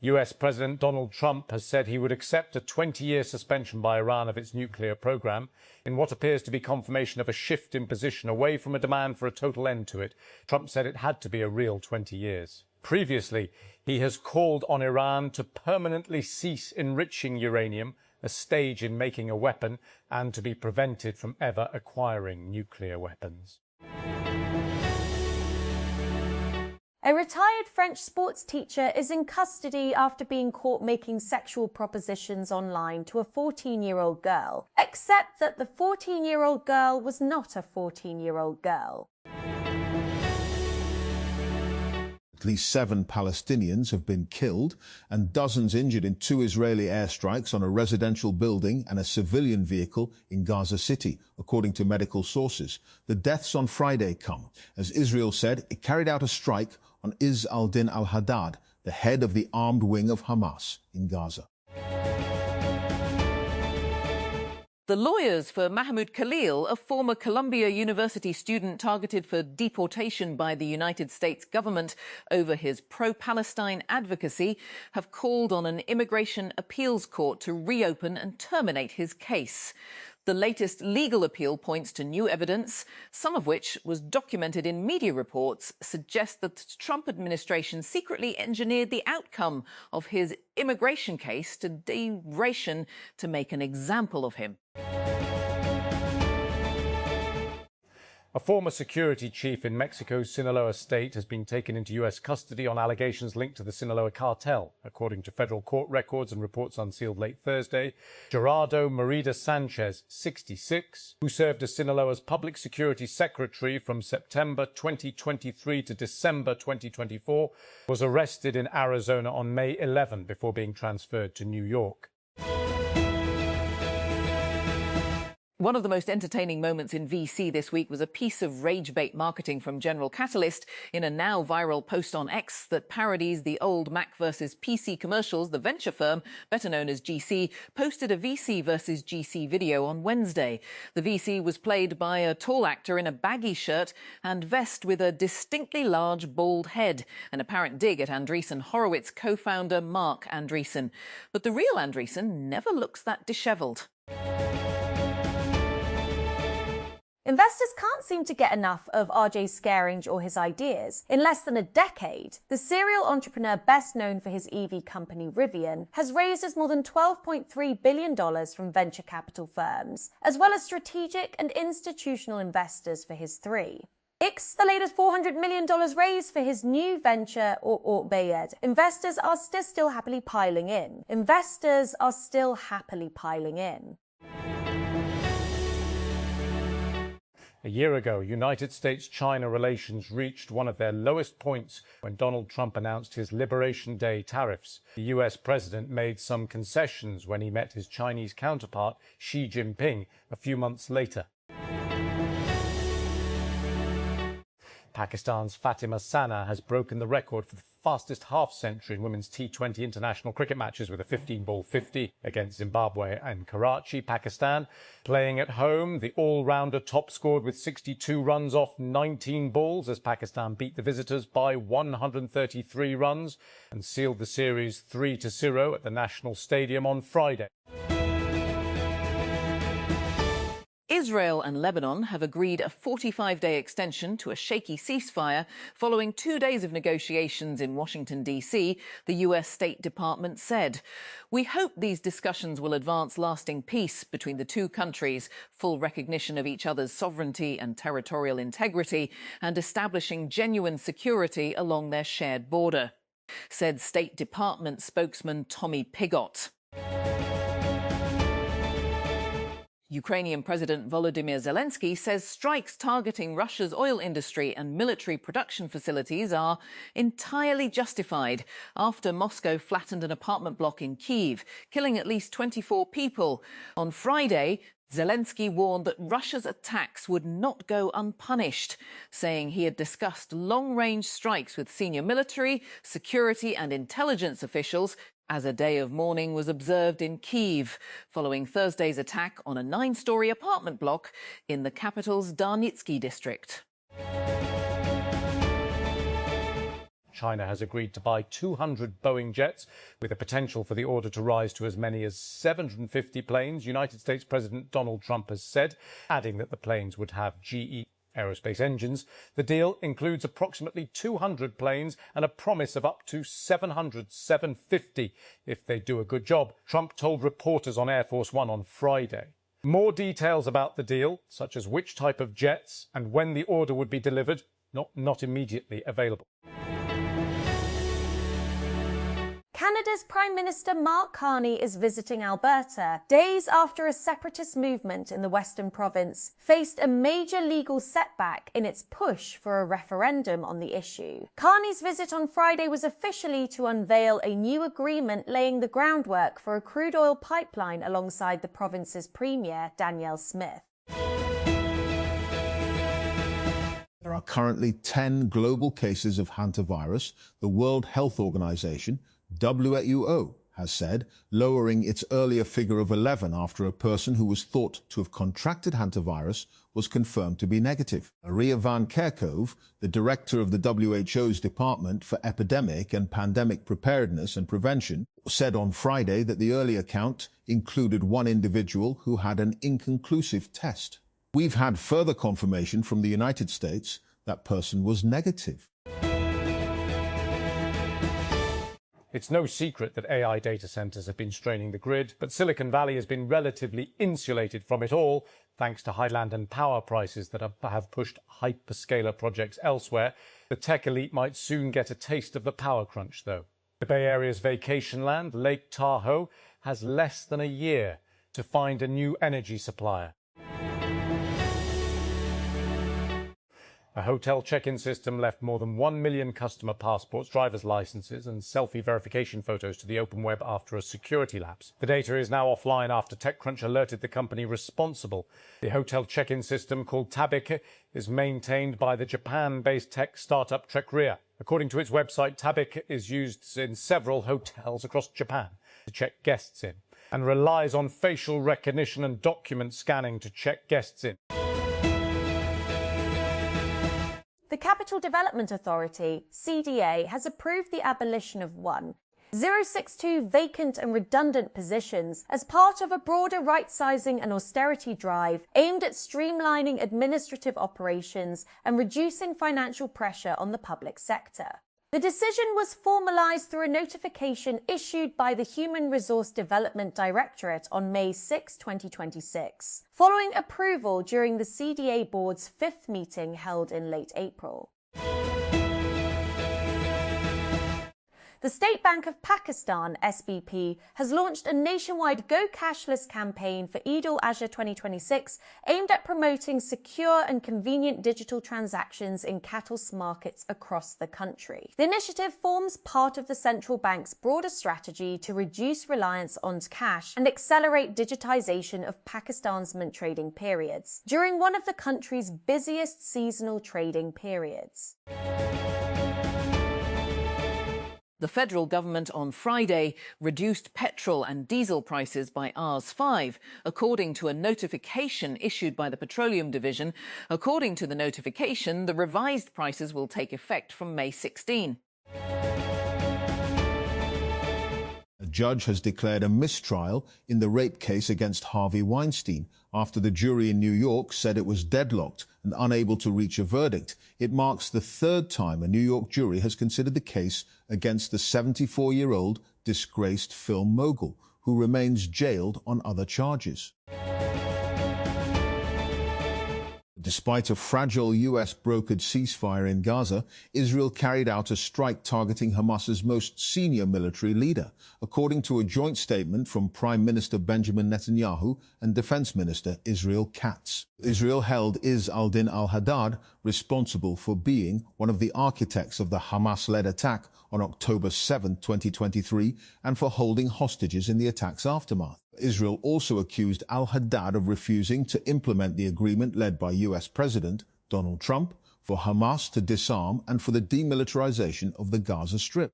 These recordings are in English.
US President Donald Trump has said he would accept a 20-year suspension by Iran of its nuclear program in what appears to be confirmation of a shift in position away from a demand for a total end to it. Trump said it had to be a real 20 years. Previously, he has called on Iran to permanently cease enriching uranium, a stage in making a weapon, and to be prevented from ever acquiring nuclear weapons. A retired French sports teacher is in custody after being caught making sexual propositions online to a 14-year-old girl, except that the 14-year-old girl was not a 14-year-old girl. At least 7 Palestinians have been killed and dozens injured in 2 Israeli airstrikes on a residential building and a civilian vehicle in Gaza City, according to medical sources. The deaths on Friday come as Israel said it carried out a strike on Izz al-Din al-Haddad, the head of the armed wing of Hamas in Gaza. The lawyers for Mahmoud Khalil, a former Columbia University student targeted for deportation by the United States government over his pro-Palestine advocacy, have called on an immigration appeals court to reopen and terminate his case. The latest legal appeal points to new evidence, some of which was documented in media reports, suggests that the Trump administration secretly engineered the outcome of his immigration case to duration to make an example of him. A former security chief in Mexico's Sinaloa state has been taken into US custody on allegations linked to the Sinaloa cartel, according to federal court records and reports unsealed late Thursday. Gerardo Merida Sanchez, 66, who served as Sinaloa's public security secretary from September 2023 to December 2024, was arrested in Arizona on May 11 before being transferred to New York. One of the most entertaining moments in VC this week was a piece of rage-bait marketing from General Catalyst in a now viral post on X that parodies the old Mac versus PC commercials. The venture firm, better known as GC, posted a VC versus GC video on Wednesday. The VC was played by a tall actor in a baggy shirt and vest with a distinctly large bald head, an apparent dig at Andreessen Horowitz co-founder Mark Andreessen. But the real Andreessen never looks that dishevelled. Investors can't seem to get enough of RJ Scaringe or his ideas. In less than a decade, the serial entrepreneur best known for his EV company Rivian has raised us more than $12.3 billion from venture capital firms, as well as strategic and institutional investors for his 3. X, the latest $400 million raised for his new venture, or Bayed. Investors are still happily piling in. A year ago, United States-China relations reached one of their lowest points when Donald Trump announced his Liberation Day tariffs. The US president made some concessions when he met his Chinese counterpart, Xi Jinping, a few months later. Pakistan's Fatima Sana has broken the record for the fastest half-century in women's T20 international cricket matches with a 15-ball 50 against Zimbabwe and Karachi, Pakistan. Playing at home, the all-rounder top scored with 62 runs off 19 balls as Pakistan beat the visitors by 133 runs and sealed the series 3-0 at the National Stadium on Friday. Israel and Lebanon have agreed a 45-day extension to a shaky ceasefire following 2 days of negotiations in Washington, D.C., the U.S. State Department said. We hope these discussions will advance lasting peace between the two countries, full recognition of each other's sovereignty and territorial integrity, and establishing genuine security along their shared border, said State Department spokesman Tommy Pigott. Ukrainian President Volodymyr Zelensky says strikes targeting Russia's oil industry and military production facilities are entirely justified after Moscow flattened an apartment block in Kyiv, killing at least 24 people. On Friday, Zelensky warned that Russia's attacks would not go unpunished, saying he had discussed long-range strikes with senior military, security and intelligence officials as a day of mourning was observed in Kyiv following Thursday's attack on a 9-story apartment block in the capital's Darnitsky district. China has agreed to buy 200 Boeing jets, with a potential for the order to rise to as many as 750 planes, United States President Donald Trump has said, adding that the planes would have GE aerospace engines. The deal includes approximately 200 planes and a promise of up to 750 if they do a good job, Trump told reporters on Air Force One on Friday. More details about the deal, such as which type of jets and when the order would be delivered, not immediately available. Canada's Prime Minister Mark Carney is visiting Alberta, days after a separatist movement in the Western province faced a major legal setback in its push for a referendum on the issue. Carney's visit on Friday was officially to unveil a new agreement laying the groundwork for a crude oil pipeline alongside the province's Premier, Danielle Smith. There are currently 10 global cases of hantavirus, the World Health Organization, WHO, has said, lowering its earlier figure of 11 after a person who was thought to have contracted hantavirus was confirmed to be negative. Maria van Kerkhove, the director of the WHO's Department for Epidemic and Pandemic Preparedness and Prevention, said on Friday that the earlier count included one individual who had an inconclusive test. We've had further confirmation from the United States that person was negative. It's no secret that AI data centers have been straining the grid, but Silicon Valley has been relatively insulated from it all, thanks to high land and power prices that have pushed hyperscaler projects elsewhere. The tech elite might soon get a taste of the power crunch, though. The Bay Area's vacation land, Lake Tahoe, has less than a year to find a new energy supplier. A hotel check-in system left more than 1 million customer passports, driver's licenses and selfie verification photos to the open web after a security lapse. The data is now offline after TechCrunch alerted the company responsible. The hotel check-in system, called Tabik, is maintained by the Japan-based tech startup Trekria. According to its website, Tabik is used in several hotels across Japan to check guests in and relies on facial recognition and document scanning to check guests in. The Capital Development Authority, CDA, has approved the abolition of 1,062 vacant and redundant positions as part of a broader right-sizing and austerity drive aimed at streamlining administrative operations and reducing financial pressure on the public sector. The decision was formalised through a notification issued by the Human Resource Development Directorate on May 6, 2026, following approval during the CDA board's 5th meeting held in late April. The State Bank of Pakistan, SBP, has launched a nationwide Go Cashless campaign for Eid-ul-Adha 2026 aimed at promoting secure and convenient digital transactions in cattle markets across the country. The initiative forms part of the central bank's broader strategy to reduce reliance on cash and accelerate digitization of Pakistan's mint trading periods during one of the country's busiest seasonal trading periods. The federal government on Friday reduced petrol and diesel prices by Rs 5, according to a notification issued by the Petroleum Division. According to the notification, the revised prices will take effect from May 16. A judge has declared a mistrial in the rape case against Harvey Weinstein after the jury in New York said it was deadlocked and unable to reach a verdict. It marks the 3rd time a New York jury has considered the case against the 74-year-old disgraced film mogul, who remains jailed on other charges. Despite a fragile US-brokered ceasefire in Gaza, Israel carried out a strike targeting Hamas's most senior military leader, according to a joint statement from Prime Minister Benjamin Netanyahu and Defense Minister Israel Katz. Israel held Izz al-Din al-Haddad responsible for being one of the architects of the Hamas-led attack on October 7, 2023, and for holding hostages in the attack's aftermath. Israel also accused al-Haddad of refusing to implement the agreement led by US President Donald Trump for Hamas to disarm and for the demilitarization of the Gaza Strip.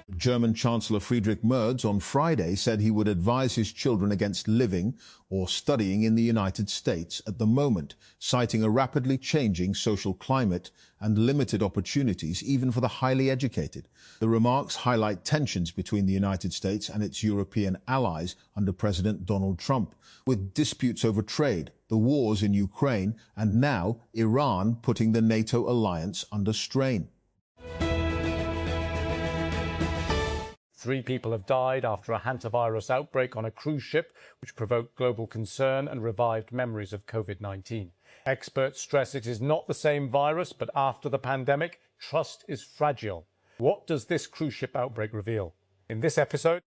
A German Chancellor Friedrich Merz on Friday said he would advise his children against living or studying in the United States at the moment, citing a rapidly changing social climate and limited opportunities even for the highly educated. The remarks highlight tensions between the United States and its European allies under President Donald Trump, with disputes over trade, the wars in Ukraine, and now Iran putting the NATO alliance under strain. 3 people have died after a hantavirus outbreak on a cruise ship, which provoked global concern and revived memories of COVID-19. Experts stress it is not the same virus, but after the pandemic, trust is fragile. What does this cruise ship outbreak reveal? In this episode,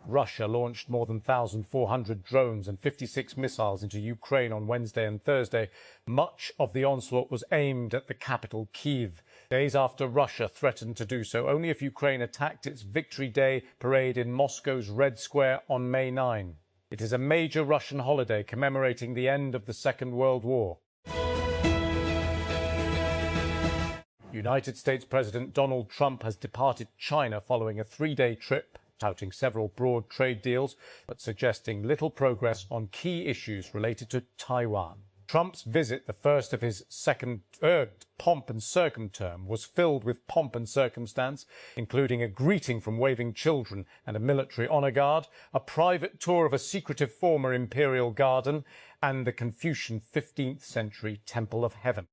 Russia launched more than 1,400 drones and 56 missiles into Ukraine on Wednesday and Thursday. Much of the onslaught was aimed at the capital, Kyiv. Days after Russia threatened to do so, only if Ukraine attacked its Victory Day parade in Moscow's Red Square on May 9. It is a major Russian holiday commemorating the end of the Second World War. United States President Donald Trump has departed China following a 3-day trip, touting several broad trade deals, but suggesting little progress on key issues related to Taiwan. Trump's visit, the first of his second pomp and circumterm, was filled with pomp and circumstance, including a greeting from waving children and a military honor guard, a private tour of a secretive former imperial garden, and the Confucian 15th century Temple of Heaven.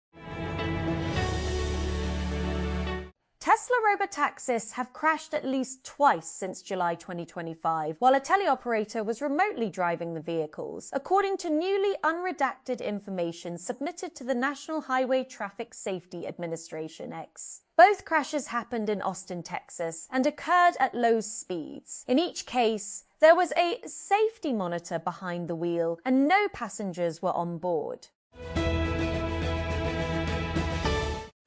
Tesla robotaxis have crashed at least twice since July 2025, while a teleoperator was remotely driving the vehicles, according to newly unredacted information submitted to the National Highway Traffic Safety Administration (X). Both crashes happened in Austin, Texas, and occurred at low speeds. In each case, there was a safety monitor behind the wheel, and no passengers were on board.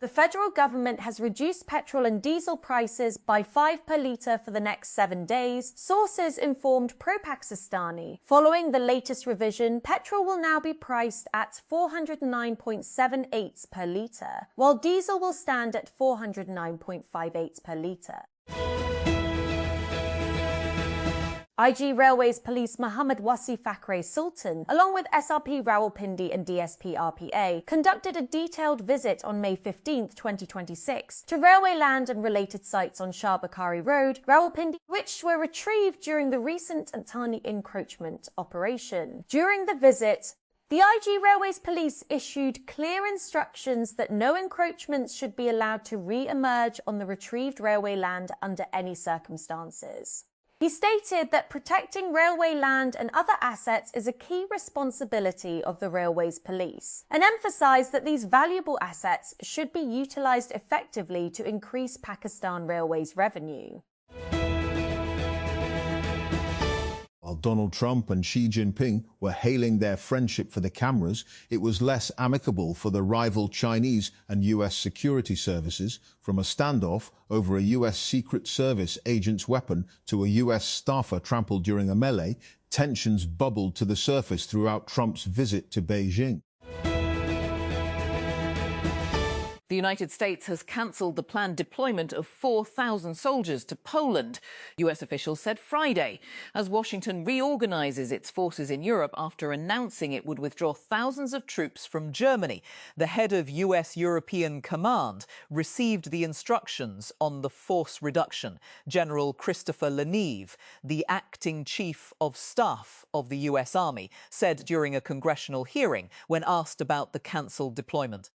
The federal government has reduced petrol and diesel prices by 5 per litre for the next 7 days, sources informed Pro-Pakistani. Following the latest revision, petrol will now be priced at 409.78 per litre, while diesel will stand at 409.58 per litre. IG Railways Police Mohammad Wasi Fakhre Sultan, along with SRP Rawalpindi and DSP RPA, conducted a detailed visit on May 15, 2026, to railway land and related sites on Shah Bukhari Road, Rawalpindi, which were retrieved during the recent Antani encroachment operation. During the visit, the IG Railways Police issued clear instructions that no encroachments should be allowed to re-emerge on the retrieved railway land under any circumstances. He stated that protecting railway land and other assets is a key responsibility of the Railways Police, and emphasised that these valuable assets should be utilised effectively to increase Pakistan Railways' revenue. While Donald Trump and Xi Jinping were hailing their friendship for the cameras, it was less amicable for the rival Chinese and US security services, from a standoff over a US Secret Service agent's weapon to a US staffer trampled during a melee. Tensions bubbled to the surface throughout Trump's visit to Beijing. The United States has cancelled the planned deployment of 4,000 soldiers to Poland, US officials said Friday, as Washington reorganises its forces in Europe after announcing it would withdraw thousands of troops from Germany. The head of US European Command received the instructions on the force reduction. General Christopher Leneve, the acting chief of staff of the US Army, said during a congressional hearing when asked about the cancelled deployment.